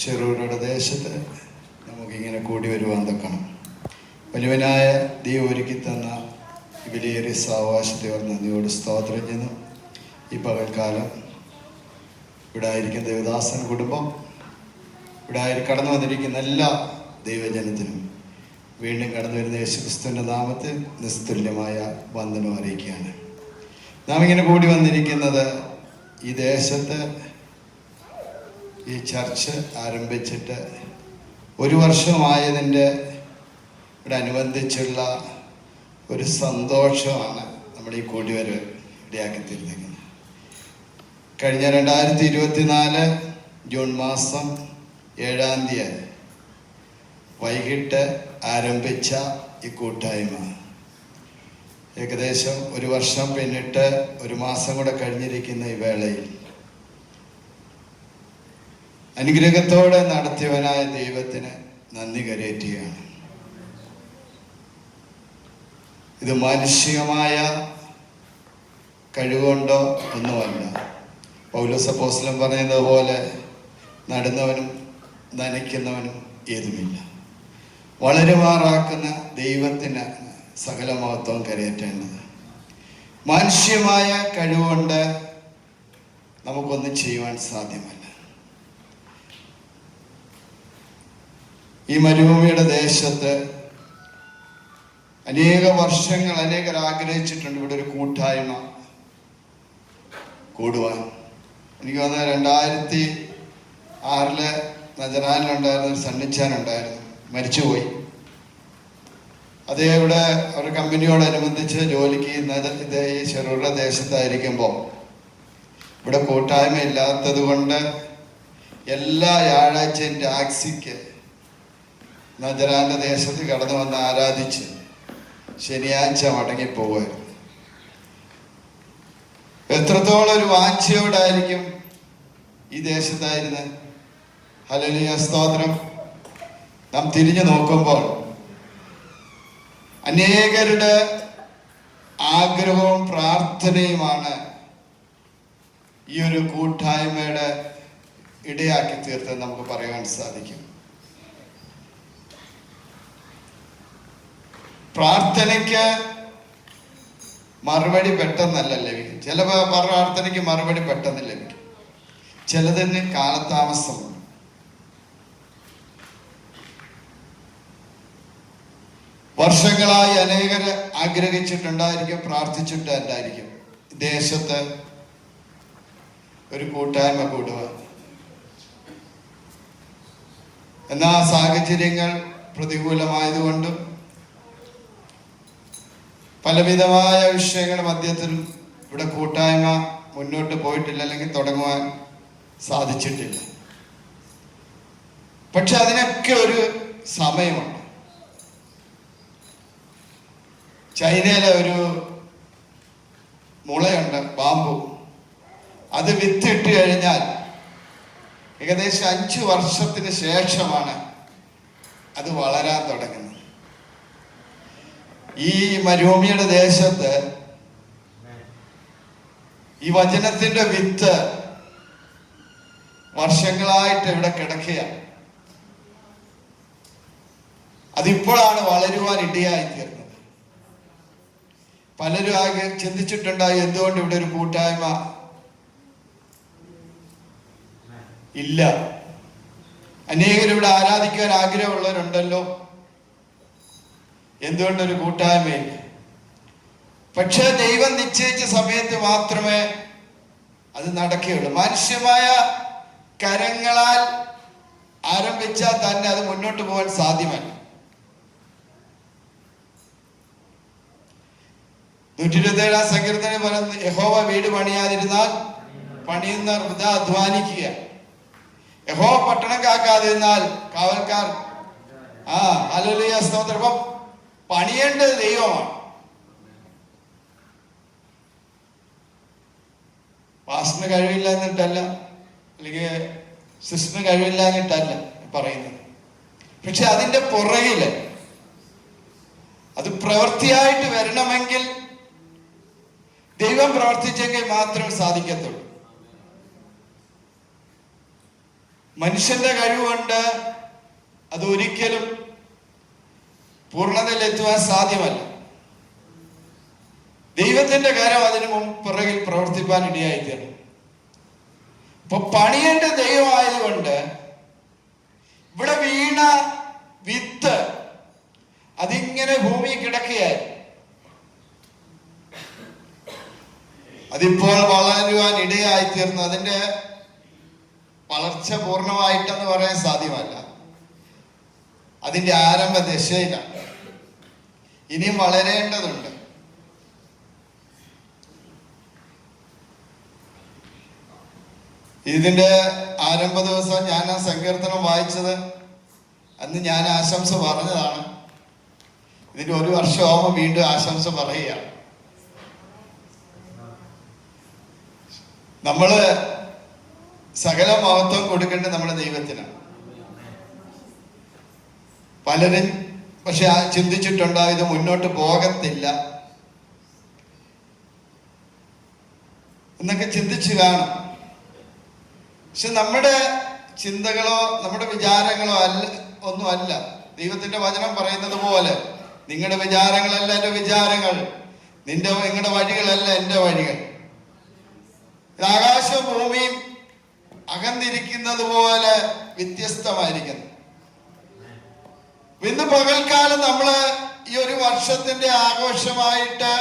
ഷെറൂരുടെ ദേശത്ത് നമുക്കിങ്ങനെ കൂടി വരുവാൻ തക്കണം. വലിയവനായ ദൈവം ഒരുക്കി തന്ന വിലയേറിയ സാവകാശത്തെ ഓർത്ത് നന്ദിയോട് സ്തോത്രം ചെയ്യുന്നു. ഈ പകൽക്കാലം ഇവിടെ ആയിരിക്കുന്ന ദേവദാസൻ കുടുംബം, ഇവിടെ കടന്നു വന്നിരിക്കുന്ന എല്ലാ ദൈവജനത്തിനും വീണ്ടും കടന്നു വരുന്ന യേശുക്രിസ്തുവിൻ്റെ നാമത്തിൽ നിസ്തുല്യമായ വന്ദനം അറിയിക്കുകയാണ്. നാം ഇങ്ങനെ കൂടി വന്നിരിക്കുന്നത് ഈ ദേശത്ത് ഈ ചർച്ച് ആരംഭിച്ചിട്ട് ഒരു വർഷമായതിൻ്റെ അനുബന്ധിച്ചുള്ള ഒരു സന്തോഷമാണ് നമ്മൾ ഈ കൂടിവരവ് ഇടയാക്കി തീർന്നിരിക്കുന്നത്. കഴിഞ്ഞ 2024 ജൂൺ മാസം 7-ാം തീയതി വൈകിട്ട് ആരംഭിച്ച ഈ കൂട്ടായ്മ ഏകദേശം ഒരു വർഷം പിന്നിട്ട് ഒരു മാസം കൂടെ കഴിഞ്ഞിരിക്കുന്ന ഈ വേളയിൽ അനുഗ്രഹത്തോടെ നടത്തിയവനായ ദൈവത്തിന് നന്ദി കരേറ്റുകയാണ്. ഇത് മാനുഷികമായ കഴിവുകൊണ്ടോ ഒന്നുമല്ല. പൗലോസ് അപ്പോസ്തലൻ പറയുന്നത് പോലെ നടുന്നവനും നനയ്ക്കുന്നവനും ഏതുമില്ല. വളരുമാറാക്കുന്ന ദൈവത്തിന് സകല മഹത്വം കരയേറ്റേണ്ടത്. മാനുഷ്യമായ കഴിവുകൊണ്ട് നമുക്കൊന്നും ചെയ്യുവാൻ സാധ്യമല്ല. ഈ മരുഭൂമിയുടെ ദേശത്ത് അനേകർ ആഗ്രഹിച്ചിട്ടുണ്ട് ഇവിടെ ഒരു കൂട്ടായ്മ കൂടുവാൻ. എനിക്ക് തോന്നുന്നത് 2006 നജറാനിലുണ്ടായിരുന്ന ഒരു സണ്ണിച്ചാനുണ്ടായിരുന്നു, മരിച്ചുപോയി. അതേ ഇവിടെ ഒരു കമ്പനിയോടനുബന്ധിച്ച് ജോലിക്ക് ഈ ഷെറൂരുടെ ദേശത്തായിരിക്കുമ്പോൾ ഇവിടെ കൂട്ടായ്മ ഇല്ലാത്തത് കൊണ്ട് എല്ലാ വ്യാഴാഴ്ചയും ടാക്സിക്ക് നജറാന്റെ ദേശത്ത് കടന്നു വന്ന് ആരാധിച്ച് ശനിയാഴ്ച മടങ്ങിപ്പോവുമായിരുന്നു. എത്രത്തോളം ഒരു വാഞ്ചയോടായിരിക്കും ഈ ദേശത്തായിരുന്നത്. ഹല്ലേലൂയ, സ്തോത്രം. നാം തിരിഞ്ഞു നോക്കുമ്പോൾ അനേകരുടെ ആഗ്രഹവും പ്രാർത്ഥനയുമാണ് ഈ ഒരു കൂട്ടായ്മയുടെ ഇടയാക്കി തീർത്തത് നമുക്ക് പറയാൻ സാധിക്കും. പ്രാർത്ഥനയ്ക്ക് മറുപടി പെട്ടെന്നല്ല ലഭിക്കും. ചില പ്രാർത്ഥനയ്ക്ക് മറുപടി പെട്ടെന്ന് ലഭിക്കും, ചിലതിന് കാലതാമസമുണ്ട്. വർഷങ്ങളായി അനേകർ ആഗ്രഹിച്ചിട്ടുണ്ടായിരിക്കും, പ്രാർത്ഥിച്ചിട്ടുണ്ടായിരിക്കും ദേശത്ത് ഒരു കൂട്ടായ്മ കൂടുക. എന്നാൽ സാഹചര്യങ്ങൾ പ്രതികൂലമായതുകൊണ്ടും പലവിധമായ വിഷയങ്ങളുടെ മധ്യത്തിലും ഇവിടെ കൂട്ടായ്മ മുന്നോട്ട് പോയിട്ടില്ല, അല്ലെങ്കിൽ തുടങ്ങുവാൻ സാധിച്ചിട്ടില്ല. പക്ഷെ അതിനൊക്കെ ഒരു സമയമുണ്ട്. ചൈനയിലെ ഒരു മുളയുണ്ട്, ബാമ്പു. അത് വിത്തിട്ട് കഴിഞ്ഞാൽ ഏകദേശം 5 വർഷത്തിന് ശേഷമാണ് അത് വളരാൻ തുടങ്ങുന്നത്. ഈ മരുഭൂമിയുടെ ദേശത്ത് ഈ വചനത്തിന്റെ വിത്ത് വർഷങ്ങളായിട്ട് ഇവിടെ കിടക്കുകയാണ്. അതിപ്പോഴാണ് വളരുവാൻ ഇടയായി തീർന്നത്. പലരും ആകെ ചിന്തിച്ചിട്ടുണ്ടായി, എന്തുകൊണ്ട് ഇവിടെ ഒരു കൂട്ടായ്മ ഇല്ല? അനേകരും ഇവിടെ ആരാധിക്കാൻ ആഗ്രഹമുള്ളവരുണ്ടല്ലോ, എന്തുകൊണ്ടൊരു കൂട്ടായ്മയില്ല? പക്ഷെ ദൈവം നിശ്ചയിച്ച സമയത്ത് മാത്രമേ അത് നടക്കുകയുള്ളൂ. മനുഷ്യമായ കരങ്ങളാൽ ആരംഭിച്ചാൽ തന്നെ അത് മുന്നോട്ട് പോകാൻ സാധ്യമല്ല. 127 സങ്കീർത്തനം പറയുന്നത്, യഹോവ വീട് പണിയാതിരുന്നാൽ പണിയുന്നവർ വൃഥാ അധ്വാനിക്കുക. യഹോവ പട്ടണം കാക്കാതിരുന്നാൽ കാവൽക്കാർ ഹല്ലേലൂയ, സ്തോത്രം. പണിയേണ്ടത് ദൈവമാണ്. പാസ്റ്ററിന് കഴിവില്ല എന്നിട്ടല്ല, അല്ലെങ്കിൽ സിസ്റ്ററിന് കഴിവില്ല എന്നിട്ടല്ല പറയുന്നത്. പക്ഷെ അതിന്റെ പുറകില് അത് പ്രവൃത്തിയായിട്ട് വരണമെങ്കിൽ ദൈവം പ്രവർത്തിച്ചെങ്കിൽ മാത്രമേ സാധിക്കത്തുള്ളൂ. മനുഷ്യന്റെ കഴിവുകൊണ്ട് അത് ഒരിക്കലും പൂർണ്ണതയിൽ എത്തുവാൻ സാധ്യമല്ല. ദൈവത്തിന്റെ കാര്യം അതിനു പിറകിൽ പ്രവർത്തിപ്പാൻ ഇടയായിത്തീർന്നു. ഇപ്പൊ പണിയേണ്ട ദൈവമായതുകൊണ്ട് ഇവിടെ വീണ വിത്ത് അതിങ്ങനെ ഭൂമി കിടക്കുകയായി. അതിപ്പോൾ വളരുവാൻ ഇടയായിത്തീർന്നു. അതിന്റെ വളർച്ച പൂർണ്ണമായിട്ടെന്ന് പറയാൻ സാധ്യമല്ല. അതിന്റെ ആരംഭ ദശയിലാണ്. ഇനിയും വളരേണ്ടതുണ്ട്. ഇതിന്റെ ആരംഭ ദിവസം ഞാൻ ആ സങ്കീർത്തനം വായിച്ചത്, അന്ന് ഞാൻ ആശംസ പറഞ്ഞതാണ്. ഇതിന്റെ 1 വർഷമാകുമ്പോൾ വീണ്ടും ആശംസ പറയുകയാണ്. നമ്മള് സകല മഹത്വം കൊടുക്കേണ്ടത് നമ്മുടെ ദൈവത്തിനാണ്. പലരും പക്ഷെ ചിന്തിച്ചിട്ടുണ്ടോ ഇത് മുന്നോട്ട് പോകത്തില്ല എന്നൊക്കെ ചിന്തിച്ചു കാണും. പക്ഷെ നമ്മുടെ ചിന്തകളോ നമ്മുടെ വിചാരങ്ങളോ ഒന്നുമല്ല. ദൈവത്തിന്റെ വചനം പറയുന്നത് പോലെ നിങ്ങളുടെ വിചാരങ്ങളല്ല എൻ്റെ വിചാരങ്ങൾ, നിങ്ങളുടെ വഴികളല്ല എൻ്റെ വഴികൾ. ആകാശവും ഭൂമിയും അകന്നിരിക്കുന്നത് പോലെ വ്യത്യസ്തമായിരിക്കുന്നു. ഇന്ന് പകൽക്കാലം നമ്മള് ഈ 1 വർഷത്തിന്റെ ആഘോഷമായിട്ട്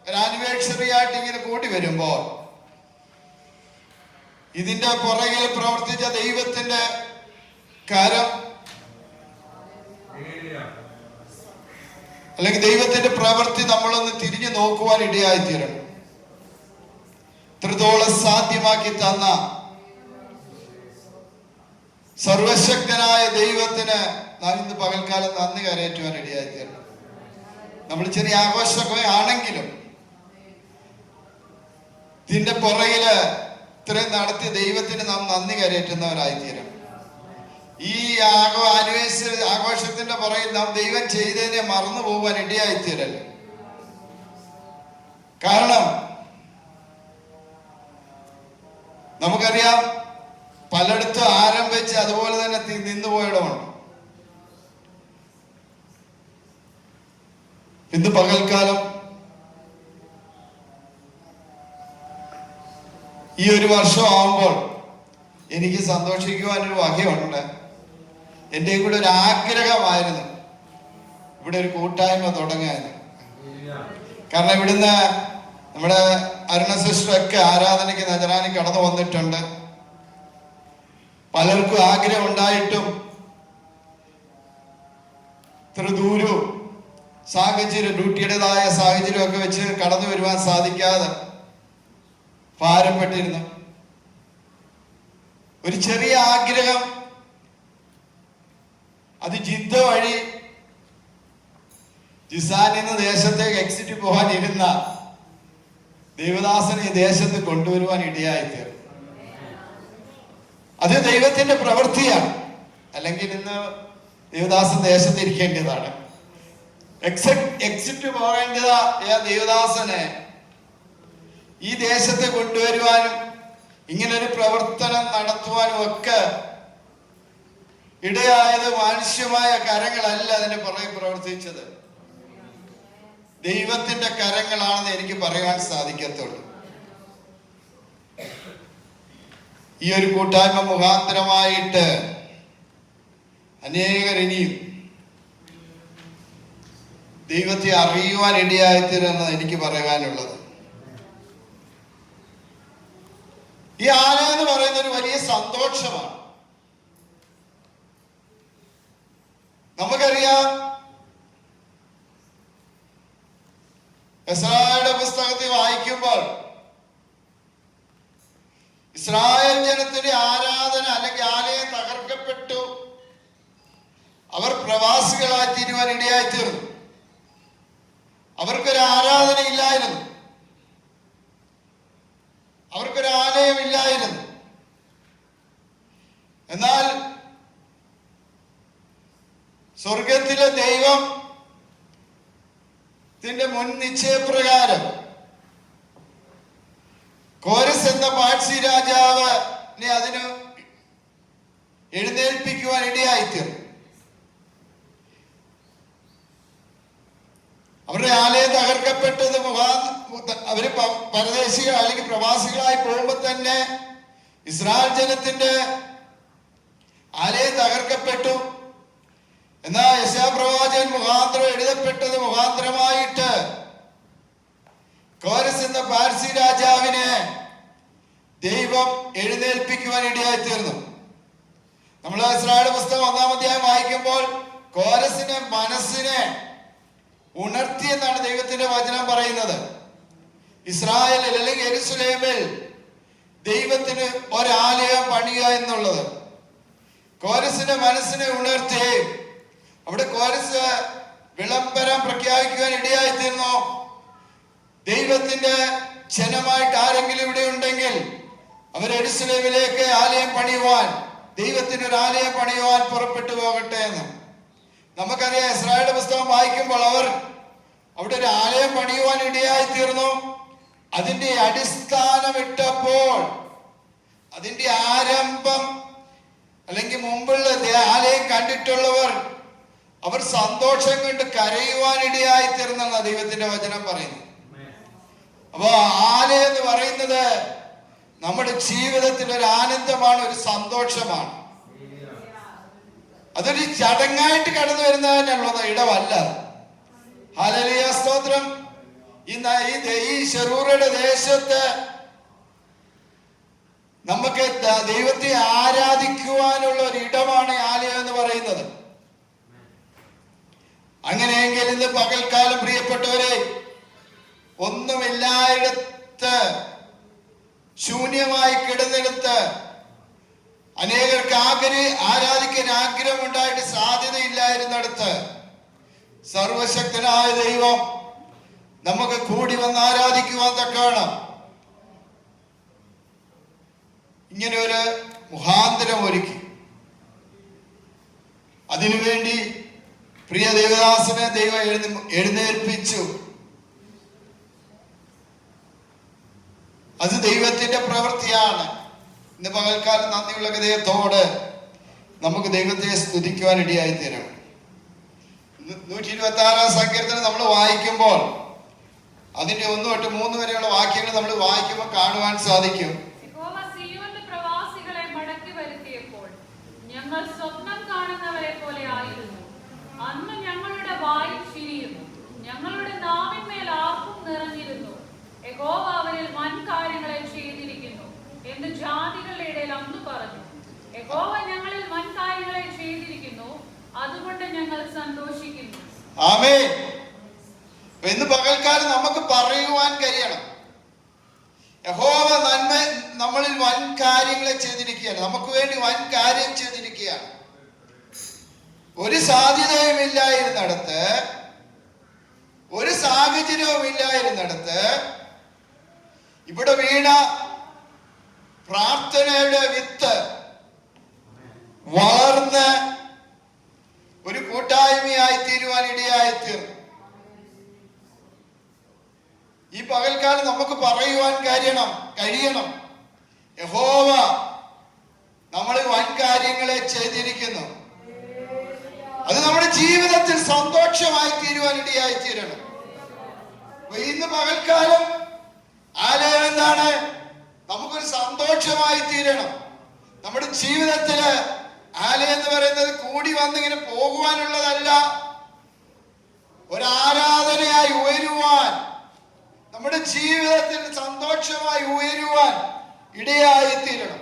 ഒരു ആനിവേഴ്സറി ആയിട്ട് ഇങ്ങനെ കൂടി വരുമ്പോൾ ഇതിന്റെ പുറകിൽ പ്രവർത്തിച്ച ദൈവത്തിന്റെ കരം അല്ലെങ്കിൽ ദൈവത്തിന്റെ പ്രവൃത്തി നമ്മളൊന്ന് തിരിഞ്ഞു നോക്കുവാൻ ഇടയായിത്തീരണം. ഇത്രത്തോളം സാധ്യമാക്കി തന്ന സർവശക്തനായ ദൈവത്തിന് നാം ഇന്ന് പകൽക്കാലം നന്ദി കരയറ്റുവാൻ ഇടയായിത്തീരണം. നമ്മൾ ചെറിയ ആഘോഷമൊക്കെ ആണെങ്കിലും ഇതിന്റെ പുറകില് ഇത്രയും നടത്തിയ ദൈവത്തിന് നാം നന്ദി കരയറ്റുന്നവരായിത്തീരണം. ഈ ആനിവേഴ്സറി ആഘോഷത്തിന്റെ പുറകിൽ നാം ദൈവം ചെയ്തതിനെ മറന്നു പോകാൻ ഇടയായിത്തീരല്ലേ. കാരണം നമുക്കറിയാം പലയിടത്തും ആരംഭിച്ച് അതുപോലെ തന്നെ നിന്നുപോയിടമുണ്ട്. ഇന്ന് പകൽക്കാലം ഈ 1 വർഷം ആവുമ്പോൾ എനിക്ക് സന്തോഷിക്കുവാനൊരു വകയുണ്ട്. എൻ്റെ കൂടെ ഒരു ആഗ്രഹമായിരുന്നു ഇവിടെ ഒരു കൂട്ടായ്മ തുടങ്ങാൻ. കാരണം ഇവിടുന്ന് നമ്മുടെ അരുണ സിസ്റ്ററൊക്കെ ആരാധനയ്ക്ക് നജറാനി കടന്നു വന്നിട്ടുണ്ട്. പലർക്കും ആഗ്രഹം ഉണ്ടായിട്ടും ഇത്ര ദൂരവും സാഹചര്യം, ഡ്യൂട്ടിയുടേതായ സാഹചര്യമൊക്കെ വെച്ച് കടന്നു വരുവാൻ സാധിക്കാതെ ഭാരപ്പെട്ടിരുന്നു. ഒരു ചെറിയ ആഗ്രഹം, അത് ജിദ്ദ വഴി ജിസാനിൽ നിന്ന് ദേശത്തേക്ക് എക്സിറ്റ് പോകാൻ ഇരുന്ന ദൈവദാസനെ ഈ ദേശത്ത് കൊണ്ടുവരുവാൻ ഇടയായിത്തീർന്നു. അത് ദൈവത്തിന്റെ പ്രവൃത്തിയാണ്. അല്ലെങ്കിൽ ഇന്ന് ദേവദാസൻ ദേശത്തിരിക്കേണ്ടതാണ്. എക്സിറ്റ് പോകേണ്ടതാ ദേവദാസനെ ഈ ദേശത്തെ കൊണ്ടുവരുവാനും ഇങ്ങനൊരു പ്രവർത്തനം നടത്തുവാനും ഒക്കെ ഇടയായത് മാനുഷ്യമായ കരങ്ങളല്ല അതിന് പുറകെ പ്രവർത്തിച്ചത്. ദൈവത്തിന്റെ കരങ്ങളാണെന്ന് എനിക്ക് പറയാൻ സാധിക്കത്തുള്ളൂ. ഈ ഒരു കൂട്ടായ്മ മുഖാന്തരമായിട്ട് അനേകർ ഇനിയും ദൈവത്തെ അറിയുവാൻ ഇടയായിത്തീരുമെന്ന് എനിക്ക് പറയാനുള്ളത്. ഈ ആലയം എന്ന് പറയുന്ന ഒരു വലിയ സന്തോഷമാണ്. നമുക്കറിയാം എസ്രായുടെ പുസ്തകത്തിൽ വായിക്കുമ്പോൾ ഇസ്രായേൽ ജനത്തിന്റെ ആരാധന അല്ലെങ്കിൽ ആലയം തകർക്കപ്പെട്ടു. അവർ പ്രവാസികളായി തീരുവാൻ ഇടയായിത്തീർന്നു. അവർക്കൊരു ആരാധന ഇല്ലായിരുന്നു, അവർക്കൊരു ആലയം ഇല്ലായിരുന്നു. എന്നാൽ സ്വർഗത്തിലെ ദൈവത്തിന്റെ മുൻ നിശ്ചയപ്രകാരം കോരസ് എന്ന പാഴ്സി രാജാവിനെ അതിന് എഴുന്നേൽപ്പിക്കുവാൻ ഇടയായിത്തീർന്നു. അവരുടെ ആലയം തകർക്കപ്പെട്ടത് അവര് പരദേശികൾ അല്ലെങ്കിൽ പ്രവാസികളായി പോകുമ്പോൾ തന്നെ ഇസ്രായേൽ ജനത്തിന്റെ ആലയം തകർക്കപ്പെട്ടു. എന്നാൽ യെശയ്യാ പ്രവാചകൻ മുഖാന്തരം എഴുതപ്പെട്ടത് മുഖാന്തരമായിട്ട് കോരസ് എന്ന പാർസി രാജാവിനെ ദൈവം എഴുന്നേൽപ്പിക്കുവാൻ ഇടയായിത്തീർന്നു. നമ്മൾ ഇസ്രായേൽ പുസ്തകം 1-ാം അധ്യായം വായിക്കുമ്പോൾ കോരസിന്റെ മനസ്സിനെ ഉണർത്തി എന്നാണ് ദൈവത്തിന്റെ വചനം പറയുന്നത്. ഇസ്രായേലിൽ അല്ലെങ്കിൽ യെരൂശലേമിൽ ദൈവത്തിന് ഒരാലയം പണിയുക എന്നുള്ളത് കോരസിന്റെ മനസ്സിനെ ഉണർത്തി. അവിടെ കോരസ് വിളംബരം പ്രഖ്യാപിക്കുവാൻ ഇടയായിത്തീർന്നു. ദൈവത്തിന്റെ ജനമായിട്ട് ആരെങ്കിലും ഇവിടെ ഉണ്ടെങ്കിൽ അവർ യെരൂശലേമിലേക്ക് ആലയം പണിയുവാൻ, ദൈവത്തിന് ഒരു ആലയം പണിയുവാൻ പുറപ്പെട്ടു പോകട്ടെ എന്ന്. നമുക്കറിയാം, ഇസ്രായേലിന്റെ പുസ്തകം വായിക്കുമ്പോൾ അവർ അവിടെ ഒരു ആലയം പണിയുവാൻ ഇടയായിത്തീർന്നു. അതിന്റെ അടിസ്ഥാനം ഇട്ടപ്പോൾ അതിന്റെ ആരംഭം അല്ലെങ്കിൽ മുമ്പുള്ള ആലയം കണ്ടിട്ടുള്ളവർ അവർ സന്തോഷം കൊണ്ട് കരയുവാൻ ഇടയായിത്തീർന്നെന്ന ദൈവത്തിന്റെ വചനം പറയുന്നു. അപ്പൊ ആലയം എന്ന് പറയുന്നത് നമ്മുടെ ജീവിതത്തിൽ ഒരു ആനന്ദമാണ്, ഒരു സന്തോഷമാണ്. അതൊരു ചടങ്ങായിട്ട് കടന്നു വരുന്നതിനുള്ള ഇടമല്ല. ഹല്ലേലൂയ, സ്തോത്രം. ഈ ശരൂരയുടെ ദേശത്ത് നമുക്ക് ദൈവത്തെ ആരാധിക്കുവാനുള്ള ഒരു ഇടമാണ് ആലയം എന്ന് പറയുന്നത്. അങ്ങനെയെങ്കിൽ ഇന്ന് പകൽക്കാലം പ്രിയപ്പെട്ടവരെ, ഒന്നുമില്ലായിടത്ത് ശൂന്യമായി കിടന്നെടുത്ത് അനേകർക്ക് ആരാധിക്കാൻ ആഗ്രഹം ഉണ്ടായിട്ട് സാധ്യതയില്ലായിരുന്നിടത്ത് സർവശക്തനായ ദൈവം നമുക്ക് കൂടി വന്ന് ആരാധിക്കുവാൻ തക്കവണ്ണം ഇങ്ങനെ ഒരു മുഖാന്തരം ഒരുക്കി. അതിനുവേണ്ടി പ്രിയ ദേവദാസനെ ദൈവം എഴുന്നേൽപ്പിച്ചു. അത് ദൈവത്തിന്റെ പ്രവൃത്തിയാണ്. ഇന്ന് പകൽക്കാലം നന്ദിയുള്ള ഹൃദയത്തോട് നമുക്ക് ദൈവത്തെ സ്തുതിക്കുവാൻ ഇടയായി തീരണം. 126-ാം സങ്കീർത്തനം നമ്മൾ വായിക്കുമ്പോൾ അതിന്റെ 1 തൊട്ട് 3 വരെയുള്ള വാക്യങ്ങൾ നമ്മൾ വായിക്കുമ്പോൾ കാണുവാൻ സാധിക്കും. ഞങ്ങൾ സ്വപ്നം കാണുന്നവരെ പോലെ ആയിരുന്നു. അന്ന് ഞങ്ങളുടെ വായിൽ ചിരിയും ഞങ്ങളുടെ നാവിന്മേൽ ആർപ്പും നിറഞ്ഞിരുന്നു. യഹോവ അവരിൽ വൻ കാര്യങ്ങളെ ചെയ്തിരിക്കുന്നു എന്ന് ജാതികളുടെ ഇടയിൽ അന്ന് പറഞ്ഞു. യഹോവ ഞങ്ങളിൽ വൻ കാര്യങ്ങളെ ചെയ്തിരിക്കുന്നു, അതുകൊണ്ട് ഞങ്ങൾ സന്തോഷിക്കുന്നു. ആമേൻ. ഇന്ന് പകൽക്കാലം നമുക്ക് പറയുവാൻ കഴിയണം, യഹോവ നമ്മളിൽ വൻ കാര്യങ്ങളെ ചെയ്തിരിക്കുകയാണ്, നമുക്ക് വേണ്ടി വൻ കാര്യം ചെയ്തിരിക്കുകയാണ്. ഒരു സാധ്യതയും ഇല്ലായിരുന്നിടത്ത്, ഒരു സാഹചര്യവും ഇല്ലായിരുന്നിടത്ത് ഇവിടെ വീണ പ്രാർത്ഥനയുടെ വിത്ത് വളർന്ന് ഒരു കൂട്ടായ്മയായി തീരുവാൻ ഇടയായിത്തീർന്നു. ഈ പകൽക്കാലം നമുക്ക് പറയുവാൻ കഴിയണം, യഹോവ നമ്മളിൽ വൻ കാര്യങ്ങളെ ചെയ്തിരിക്കുന്നു. അത് നമ്മുടെ ജീവിതത്തിൽ സന്തോഷമായി തീരുവാൻ ഇടയായി തീരണം. ഇന്ന് പകൽക്കാലം ആലയം എന്താണ്? നമുക്കൊരു സന്തോഷമായി തീരണം. നമ്മുടെ ജീവിതത്തില് ആലയം എന്ന് പറയുന്നത് കൂടി വന്നിങ്ങനെ പോകുവാനുള്ളതല്ല, ഒരാരാധനയായി ഉയരുവാൻ, നമ്മുടെ ജീവിതത്തിൽ സന്തോഷമായി ഉയരുവാൻ ഇടയായി തീരണം.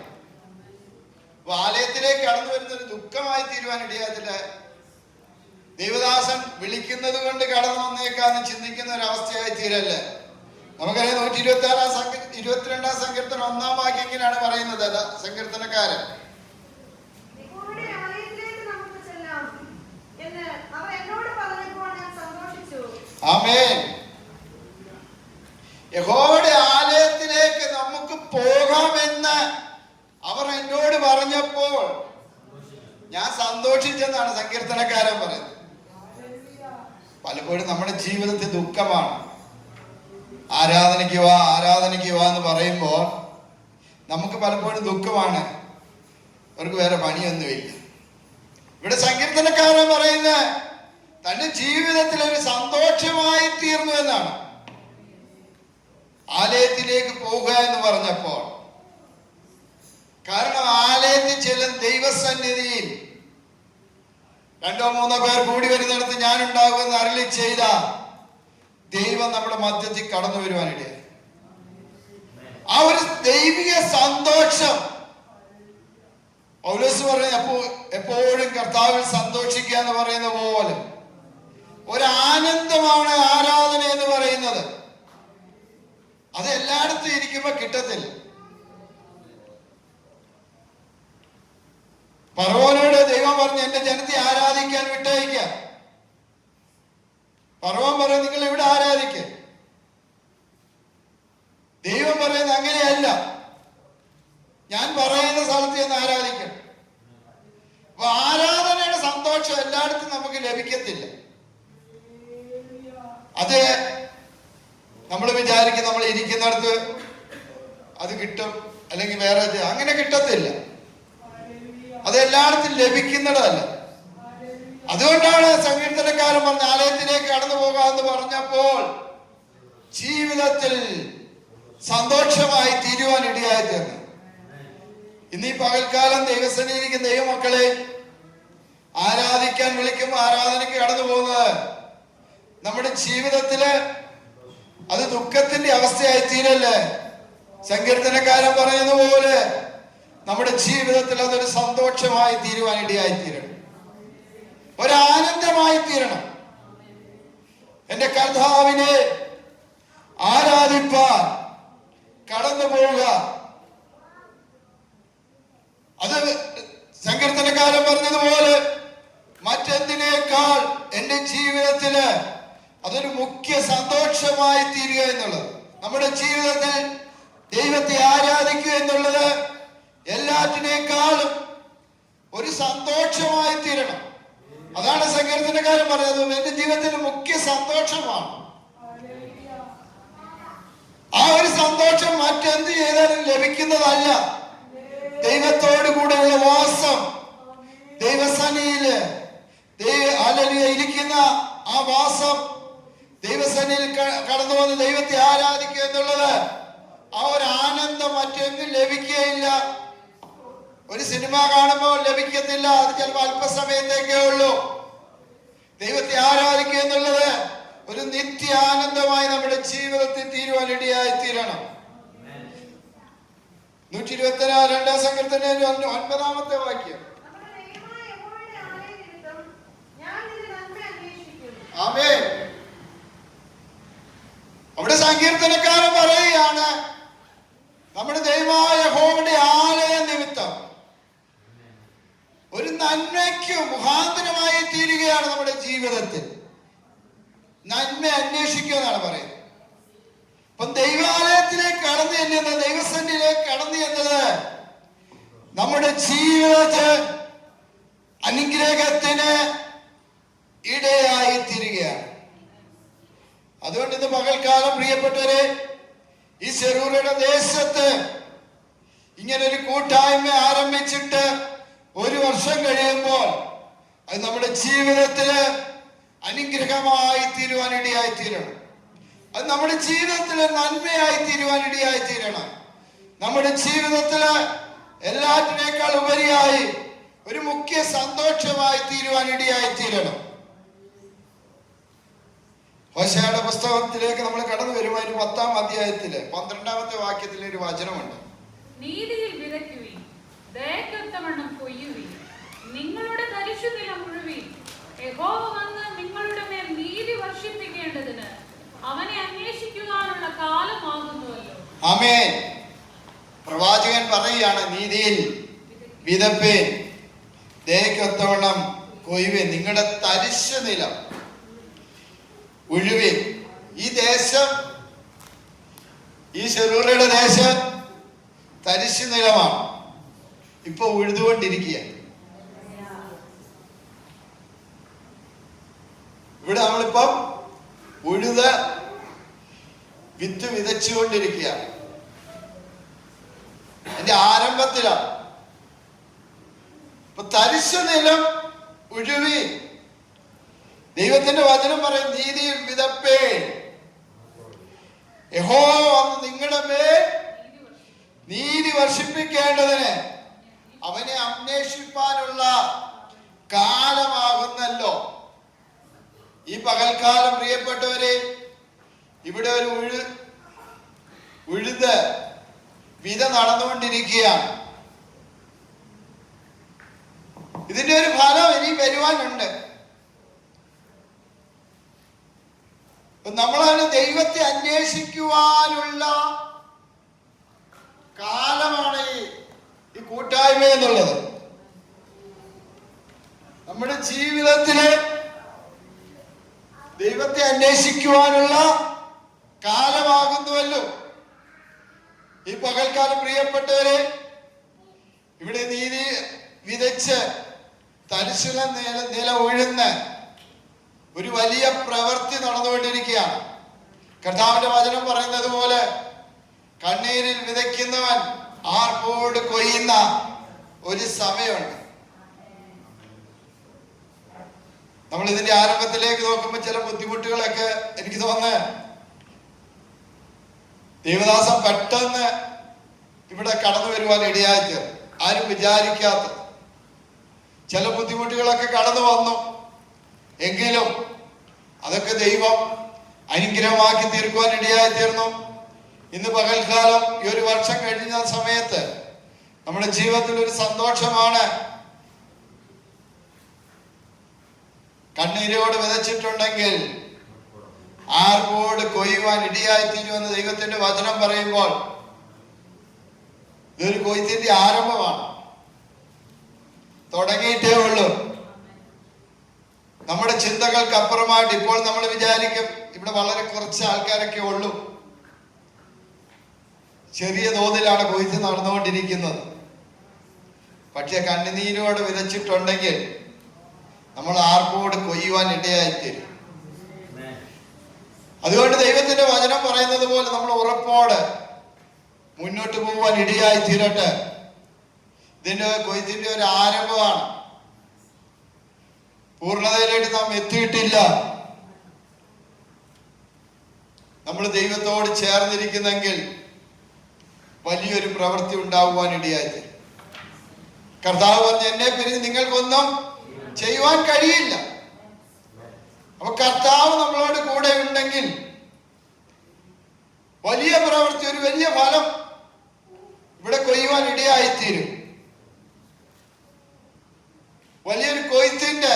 ആലയത്തിലേക്ക് കടന്നു വരുന്നൊരു ദുഃഖമായി തീരുവാൻ ഇടയാത്തില്ല. ദൈവദാസൻ വിളിക്കുന്നത് കൊണ്ട് കടന്നു വന്നേക്കാന്ന് ചിന്തിക്കുന്ന ഒരു അവസ്ഥയായി തീരല്ലേ. നമുക്കറിയാം 122-ാം സങ്കീർത്തനം 1-ാം വാക്യം എങ്ങനെയാണ് പറയുന്നത്? സങ്കീർത്തനക്കാരൻ ആമേൻ. യഹോവയുടെ ആലയത്തിലേക്ക് നമുക്ക് പോകാമെന്ന് അവർ എന്നോട് പറഞ്ഞപ്പോൾ ഞാൻ സന്തോഷിച്ചെന്നാണ് സങ്കീർത്തനക്കാരൻ പറയുന്നത്. പലപ്പോഴും നമ്മുടെ ജീവിതത്തിൽ ദുഃഖമാണ്. ആരാധനയ്ക്ക് വാ എന്ന് പറയുമ്പോൾ നമുക്ക് പലപ്പോഴും ദുഃഖമാണ്. അവർക്ക് വേറെ പണിയൊന്നുമില്ല, ഇവിടെ സങ്കീർത്തനക്കാരൻ പറയുന്ന തന്റെ ജീവിതത്തിൽ ഒരു സന്തോഷമായി തീർന്നു എന്നാണ്. ആലയത്തിലേക്ക് പോകുക എന്ന് പറഞ്ഞപ്പോൾ, കാരണം ആലയത്തിൽ ചെല്ലും ദൈവസന്നിധിയിൽ 2-3 പേർ കൂടി വരുന്നിടത്ത് ഞാൻ ഉണ്ടാകുമെന്ന് അരുളി ചെയ്ത ദൈവം നമ്മുടെ മധ്യത്തിൽ കടന്നു വരുവാനിടയായി. ആ ഒരു ദൈവിക സന്തോഷം പൗലോസ് പറയുന്ന എപ്പോഴും കർത്താവിൽ സന്തോഷിക്കുക എന്ന് പറയുന്ന പോലെ ഒരു ആനന്ദമാണ് ആരാധന എന്ന് പറയുന്നത്. അത് എല്ലായിടത്തും ഇരിക്കുമ്പോ കിട്ടത്തില്ല. ഫറവോനോട് ദൈവം പറഞ്ഞു എന്റെ ജനത്തെ ആരാധിക്കാൻ വിട്ടയക്കുക. ഫറവോൻ പറയും നിങ്ങൾ ഇവിടെ ആരാധിക്കുക. ദൈവം പറയുന്നത് അങ്ങനെയല്ല, ഞാൻ പറയുന്ന സ്ഥലത്ത് ചെന്ന് ആരാധിക്കണം. അപ്പൊ ആരാധനയുടെ സന്തോഷം എല്ലായിടത്തും നമുക്ക് ലഭിക്കത്തില്ല. അത് നമ്മൾ വിചാരിക്കും നമ്മൾ ഇരിക്കുന്നിടത്ത് അത് കിട്ടും, അല്ലെങ്കിൽ വേറെ അങ്ങനെ കിട്ടത്തില്ല. അത് എല്ലായിടത്തും ലഭിക്കുന്നതല്ല. അതുകൊണ്ടാണ് സങ്കീർത്തനക്കാരൻ പറഞ്ഞ ആലയത്തിലേക്ക് കടന്നു പോകാമെന്ന് പറഞ്ഞപ്പോൾ ജീവിതത്തിൽ സന്തോഷമായി തീരുവാൻ ഇടയായി തീർന്നു. ഇന്നീ പകൽക്കാലം ദൈവസന്നിധിക്ക് ദൈവമക്കളെ ആരാധിക്കാൻ വിളിക്കുമ്പോൾ ആരാധനയ്ക്ക് കടന്നു പോകുന്നത് നമ്മുടെ ജീവിതത്തില് അത് ദുഃഖത്തിന്റെ അവസ്ഥയായി തീരല്ലേ. സങ്കീർത്തനക്കാരൻ പറയുന്നതുപോലെ നമ്മുടെ ജീവിതത്തിൽ അതൊരു സന്തോഷമായി തീരുവാൻ ഇടയായി തീരണം, ഒരാനന്ദമായി തീരണം. എന്റെ കർത്താവിനെ ആരാധിപ്പാൻ കടന്നു പോവുക. അത് സങ്കീർത്തനക്കാരൻ പറഞ്ഞതുപോലെ മറ്റെന്തിനേക്കാൾ എന്റെ ജീവിതത്തില് അതൊരു മുഖ്യ സന്തോഷമായി തീരുക എന്നുള്ളത്, നമ്മുടെ ജീവിതത്തിൽ ദൈവത്തെ ആരാധിക്കുക എന്നുള്ളത് എല്ലാറ്റിനേക്കാളും ഒരു സന്തോഷമായി തീരണം. അതാണ് സങ്കീർത്തനക്കാരൻ പറയുന്നത് എന്റെ ജീവിതത്തിൽ മുഖ്യ സന്തോഷമാണ്. ആ ഒരു സന്തോഷം മറ്റെന്ത് ചെയ്താലും ലഭിക്കുന്നതല്ല. ദൈവത്തോടു കൂടെയുള്ള വാസം, ദൈവസന്നിധിയില് ഇരിക്കുന്ന ആ വാസം, ദൈവസന്നിധിയിൽ കടന്നു വന്ന് ദൈവത്തെ ആരാധിക്കുക എന്നുള്ളത് ആ ഒരു ആനന്ദം മറ്റെങ്ങും ലഭിക്കുകയില്ല. ഒരു സിനിമ കാണുമ്പോൾ ലഭിക്കത്തില്ല, അത് ചിലപ്പോൾ അല്പസമയത്തേക്കേ ഉള്ളൂ. ദൈവത്തെ ആരാധിക്കുക എന്നുള്ളത് ഒരു നിത്യ ആനന്ദമായി നമ്മുടെ ജീവിതത്തിൽ തീരുവാൻ ഇടയായി തീരണം. 122 സങ്കീർത്തനം 9-ാമത്തെ വാക്യം. ആമേൻ. അവിടെ സങ്കീർത്തനക്കാരൻ പറയുകയാണ് നമ്മുടെ ദൈവമായ യഹോവയുടെ ആലയ നിമിത്തം ഒരു നന്മയ്ക്ക് മുഖാന്തരമായി തീരുകയാണ് നമ്മുടെ ജീവിതത്തിൽ. നന്മ അന്വേഷിക്കുക എന്നാണ് പറയുന്നത്. അപ്പം ദൈവാലയത്തിലേക്ക് കടന്നു ചെല്ലുന്നത്, ദൈവസന്നിധിയിലേക്ക് കടന്നു ചെന്നത് നമ്മുടെ ജീവിതത്തിൽ അനുഗ്രഹത്തിന് ഇടയായി തീരുകയാണ്. അതുകൊണ്ട് ഇന്ന് പകൽക്കാലം പ്രിയപ്പെട്ടവരെ, ഈ ശെരൂരയുടെ ദേശത്ത് ഇങ്ങനൊരു കൂട്ടായ്മ ആരംഭിച്ചിട്ട് 1 വർഷം കഴിയുമ്പോൾ അത് നമ്മുടെ ജീവിതത്തില് അനുഗ്രഹമായി തീരുവാൻ ഇടയായി തീരണം. അത് നമ്മുടെ ജീവിതത്തില് നന്മയായി തീരുവാൻ ഇടയായി തീരണം. നമ്മുടെ ജീവിതത്തില് എല്ലാറ്റിനേക്കാൾ ഉപരിയായി ഒരു മുഖ്യ സന്തോഷമായി തീരുവാൻ ഇടയായി തീരണം. ഹോശേയുടെ പുസ്തകത്തിലേക്ക് നമ്മൾ കടന്നു വരുമ്പോൾ 10-ാം അധ്യായത്തില് 12-ാമത്തെ വാക്യത്തിൽ ഒരു വചനമുണ്ട്. നീതിയിൽ വിതയ്ക്കുവിൻ, ദയക്കൊത്തവണ്ണം കൊയ്യുവിൻ, നിങ്ങളുടെ തരിശുനിലം ഉഴുവിൻ. യഹോവ വന്ന് നിങ്ങളുടെ മേൽ നീതി വർഷിപ്പിക്കേണ്ടതിന് അവനെ അന്വേഷിക്കുവാനുള്ള കാലമാകുന്നുവല്ലോ. ആമേൻ. പ്രവാചകൻ പറയുകയാണ്, നീതിയിൽ വിതപ്പേൻ, ദയക്കൊത്തവണ്ണം കൊയ്യുവിൻ, നിങ്ങളുടെ തരിശു നിലം ഉഴുവിൻ. ഈ ദേശം, ഈ ശെരൂരയുടെ ദേശം തരിശു നിലമാണ്, ഇപ്പൊ ഉഴുതുകൊണ്ടിരിക്കുക. ഇവിടെ നമ്മളിപ്പം ഉഴുത് വിത്ത് വിതച്ചുകൊണ്ടിരിക്കുകയാണ്. അതിന്റെ ആരംഭത്തിലാണ്. ഇപ്പൊ തരിശു നിലം ഉഴുവി. ദൈവത്തിന്റെ വചനം പറയും നീതിയിൽ വിതപ്പേ. യഹോവ വന്ന് നിങ്ങളുടെ മേൽ നീതി വർഷിപ്പിക്കേണ്ടതിന് അവനെ അന്വേഷിപ്പാനുള്ള കാലമാകുന്നല്ലോ. ഈ പകൽക്കാലം പ്രിയപ്പെട്ടവരെ, ഇവിടെ ഒരു ഉഴുത് വിത നടന്നുകൊണ്ടിരിക്കുകയാണ്. ഇതിന്റെ ഒരു ഫലം ഇനി വരുവാനുണ്ട്. നമ്മളാണ് ദൈവത്തെ അന്വേഷിക്കുവാനുള്ള കാലമാണ് ഈ കൂട്ടായ്മ എന്നുള്ളത്. നമ്മുടെ ജീവിതത്തില് ദൈവത്തെ അന്വേഷിക്കുവാനുള്ള കാലമാകുന്നുവല്ലോ ഈ പകൽക്കാലം. പ്രിയപ്പെട്ടവരെ, ഇവിടെ നീതി വിതച്ച് തരിശുല നില ഉഴുന്ന് ഒരു വലിയ പ്രവൃത്തി നടന്നുകൊണ്ടിരിക്കുകയാണ്. കർത്താവിന്റെ വചനം പറയുന്നത് പോലെ കണ്ണീരിൽ വിതയ്ക്കുന്നവൻ ആർപ്പോട് കൊയ്യുന്ന ഒരു സമയമുണ്ട്. നമ്മൾ ഇതിന്റെ ആരംഭത്തിലേക്ക് നോക്കുമ്പോൾ ചില ബുദ്ധിമുട്ടുകളൊക്കെ എനിക്ക് തോന്നുന്നു ദേവദാസൻ പെട്ടെന്ന് ഇവിടെ കടന്നു വരുവാൻ ഇടയായി. ആരും വിചാരിക്കാത്ത ചില ബുദ്ധിമുട്ടുകളൊക്കെ കടന്നു വന്നു. എങ്കിലും അതൊക്കെ ദൈവം അനുഗ്രഹമാക്കി തീർക്കുവാൻ ഇടയായി തീർന്നു. ഇന്ന് പകൽക്കാലം ഈ ഒരു വർഷം കഴിഞ്ഞ സമയത്ത് നമ്മുടെ ജീവിതത്തിൽ ഒരു സന്തോഷമാണ്. കണ്ണീരോട് വിതച്ചിട്ടുണ്ടെങ്കിൽ ആർപ്പോട് കൊയ്യുവാൻ ഇടയായി തീരുമെന്ന് ദൈവത്തിന്റെ വചനം പറയുമ്പോൾ ഇതൊരു കൊയ്ത്തിന്റെ ആരംഭമാണ്. തുടങ്ങിയിട്ടേ ഉള്ളൂ. നമ്മുടെ ചിന്തകൾക്ക് അപ്പുറമായിട്ട് ഇപ്പോൾ നമ്മൾ വിചാരിക്കും ഇവിടെ വളരെ കുറച്ച് ആൾക്കാരൊക്കെ ഉള്ളൂ. ചെറിയ തോതിലാണ് കൊയ്ത്ത് നടന്നുകൊണ്ടിരിക്കുന്നത്. പക്ഷെ കണ്ണുനീരോട് വിതച്ചിട്ടുണ്ടെങ്കിൽ നമ്മൾ ആർപ്പോട് കൊയ്യുവാൻ ഇടയായിത്തീരും. അതുകൊണ്ട് ദൈവത്തിന്റെ വചനം പറയുന്നത് പോലെ നമ്മൾ ഉറപ്പോട് മുന്നോട്ട് പോകാൻ ഇടയായി തീരട്ടെ. ഇതിന്റെ കൊയ്ത്തിന്റെ ഒരു ആരംഭമാണ്. പൂർണ്ണതയിലേക്ക് നാം എത്തിയിട്ടില്ല. നമ്മൾ ദൈവത്തോട് ചേർന്നിരിക്കുന്നെങ്കിൽ വലിയൊരു പ്രവൃത്തി ഉണ്ടാകുവാൻ ഇടയായി. കർത്താവ് പറഞ്ഞു, എന്നെ പിരിഞ്ഞ് നിങ്ങൾക്കൊന്നും ചെയ്യുവാൻ കഴിയില്ല. അപ്പൊ കർത്താവ് നമ്മളോട് കൂടെ ഉണ്ടെങ്കിൽ വലിയ പ്രവൃത്തി, ഒരു വലിയ ഫലം ഇവിടെ കൊയ്യുവാൻ ഇടയായിത്തീരും. വലിയൊരു കൊയ്ത്തിന്റെ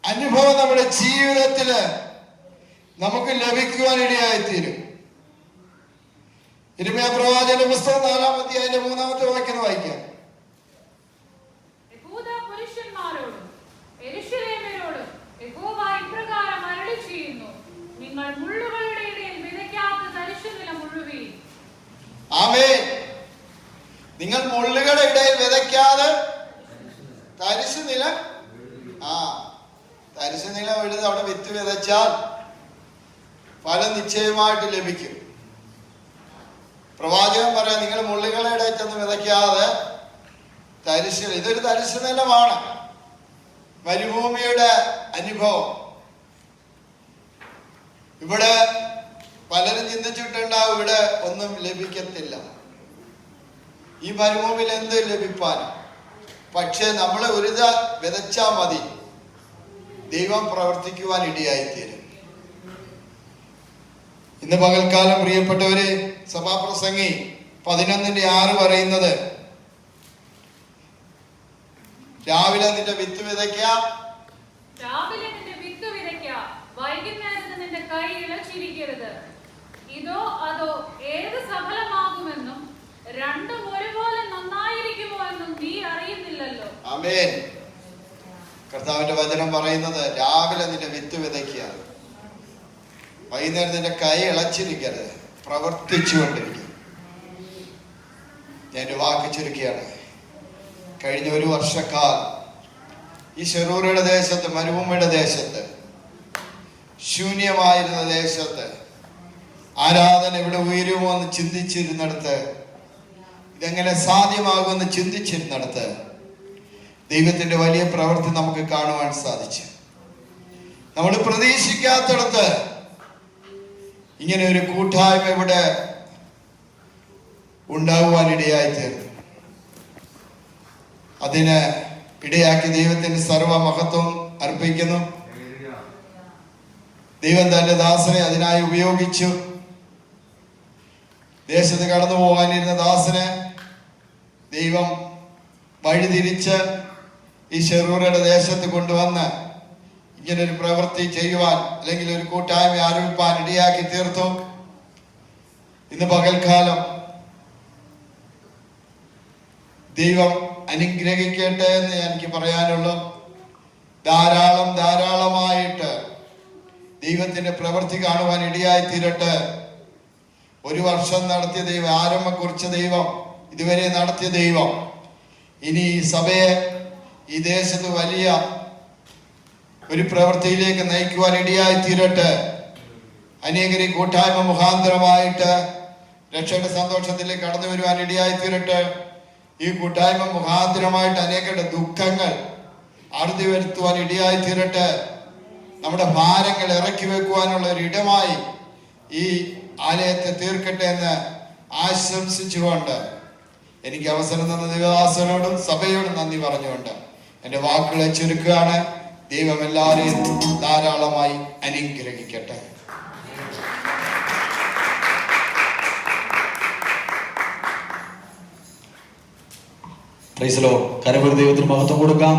അനുഭവം നമ്മുടെ ജീവിതത്തില് നമുക്ക് ലഭിക്കുവാൻ ഇടയായിത്തീരും. യിരെമ്യാ പ്രവാചകന്റെ പുസ്തകം 4-ാം അധ്യായത്തിന്റെ 3-ാമത്തെ വാക്യം വായിക്കാം. യഹൂദാ പുരുഷന്മാരോടും യെരൂശലേമ്യരോടും യഹോവ ഇപ്രകാരം അരുളിച്ചെയ്യുന്നു, നിങ്ങൾ മുള്ളുകളുടെ ഇടയിൽ വിതയ്ക്കാത്ത തരിശുനിലം ഉഴുവീൻ. ആമേൻ. നിങ്ങൾ മുള്ളുകളുടെ ഇടയിൽ വിതയ്ക്കാതെ തരിശു നിലം, തരിശു നിലം എഴുതി അവിടെ വിത്ത് വിതച്ചാൽ ഫലം നിശ്ചയമായിട്ട് ലഭിക്കും. പ്രവാചകൻ പറയാം, നിങ്ങൾ മുള്ളുകളുടെ ഇടയിൽ ചെന്ന് വിതയ്ക്കാതെ തരിശു. ഇതൊരു തരിശു നിലമാണ്, മരുഭൂമിയുടെ അനുഭവം. ഇവിടെ പലരും ചിന്തിച്ചിട്ടുണ്ടാവും ഇവിടെ ഒന്നും ലഭിക്കത്തില്ല, ഈ മരുഭൂമിയിൽ എന്ത് ലഭിപ്പാൻ. പക്ഷെ നമ്മൾ ഒരു വിതച്ചാ മതി, ദൈവം പ്രവർത്തിക്കുവാൻ ഇടയായിത്തീരും. ഇന്ന് പകൽക്കാലം പ്രിയപ്പെട്ടവരെ, സഭാപ്രസംഗി 11:6 പറയുന്നത്, രാവിലെ നിന്റെ വിത്ത് വിതയ്ക്കാം, രാവിലെ നിന്റെ വിത്ത് വിതയ്ക്കാം, വൈകുന്നേരത്ത് നിന്റെ കൈ ഇളച്ചിരിക്കരുത്. ഇതോ അതോ ഏത് സഫലമാകുമെന്നും രണ്ടും ഒരുപോലെ നന്നായിരിക്കുമോ എന്നും നീ അറിയുന്നില്ലല്ലോ. ആമേൻ. കർത്താവിന്റെ വചനം പറയുന്നത്, രാവിലെ നിന്റെ വിത്ത് വിതയ്ക്കുക, വൈകുന്നേരം നിന്റെ കൈ ഇളച്ചിരിക്കരുത്, പ്രവർത്തിച്ചുകൊണ്ടിരിക്കുക. ഞാൻ ഒരു വാക്ക് ചുരുക്കിയാണ്. കഴിഞ്ഞ ഒരു വർഷക്കാലം ഈ ശെറൂരയുടെ ദേശത്ത്, മരുഭൂമിയുടെ ദേശത്ത്, ശൂന്യമായിരുന്ന ദേശത്ത് ആരാധന ഇവിടെ ഉയരുമോ എന്ന് ചിന്തിച്ചിരുന്നിടത്ത്, ഇതെങ്ങനെ സാധ്യമാകുമെന്ന് ചിന്തിച്ചിരുന്നിടത്ത് ദൈവത്തിന്റെ വലിയ പ്രവൃത്തി നമുക്ക് കാണുവാൻ സാധിച്ചു. നമ്മൾ പ്രതീക്ഷിക്കാത്തിടത്ത് ഇങ്ങനെ ഒരു കൂട്ടായ്മ ഇവിടെ ഉണ്ടാകുവാനിടയായി തീർന്നു. അതിന് ഇടയാക്കി ദൈവത്തിന് സർവ മഹത്വം അർപ്പിക്കുന്നു. ദൈവം തന്റെ ദാസനെ അതിനായി ഉപയോഗിച്ചു. ദേശത്ത് കടന്നു പോകാനിരുന്ന ദാസനെ ദൈവം വഴിതിരിച്ച് ഈ ഷെറൂരയുടെ ദേശത്ത് കൊണ്ടുവന്ന് ഇങ്ങനൊരു പ്രവൃത്തി ചെയ്യുവാൻ, അല്ലെങ്കിൽ ഒരു കൂട്ടായ്മ ആരംഭിപ്പാൻ ഇടയാക്കി തീർത്തു. ഇന്ന് പകൽക്കാലം ദൈവം അനുഗ്രഹിക്കട്ടെ എന്ന് എനിക്ക് പറയാനുള്ളൂ. ധാരാളമായിട്ട് ദൈവത്തിന്റെ പ്രവൃത്തി കാണുവാൻ ഇടയായി തീരട്ടെ. ഒരു വർഷം നടത്തിയ ദൈവം, ആരംഭം കുറിച്ച ദൈവം, ഇതുവരെ നടത്തിയ ദൈവം ഇനി ഈ സഭയെ, ഈ ദേശത്ത് വലിയ ഒരു പ്രവൃത്തിയിലേക്ക് നയിക്കുവാൻ ഇടയായി തീരട്ടെ. അനേകരെ കൂട്ടായ്മ മുഖാന്തരമായിട്ട് രക്ഷയുടെ സന്തോഷത്തിലേക്ക് കടന്നു വരുവാൻ ഇടയായി തീരട്ടെ. ഈ കൂട്ടായ്മ മുഖാന്തരമായിട്ട് അനേകരുടെ ദുഃഖങ്ങൾ അറുതി വരുത്തുവാൻ ഇടയായി തീരട്ടെ. നമ്മുടെ ഭാരങ്ങൾ ഇറക്കി വെക്കുവാനുള്ള ഒരു ഇടമായി ഈ ആലയത്തെ തീർക്കട്ടെ എന്ന് ആശംസിച്ചുകൊണ്ട് എനിക്ക് അവസരം തന്ന ദൈവദാസനോടും സഭയോടും നന്ദി പറഞ്ഞുകൊണ്ട് എൻ്റെ വാക്കുകളെ ചുരുക്കുകയാണ്. ദൈവം എല്ലാവരെയും ധാരാളമായി അനുഗ്രഹിക്കട്ടെ. Praise the Lord. കരപൂരി ദൈവത്തിന് മഹത്വം കൊടുക്കാം.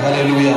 ഹല്ലേലൂയ.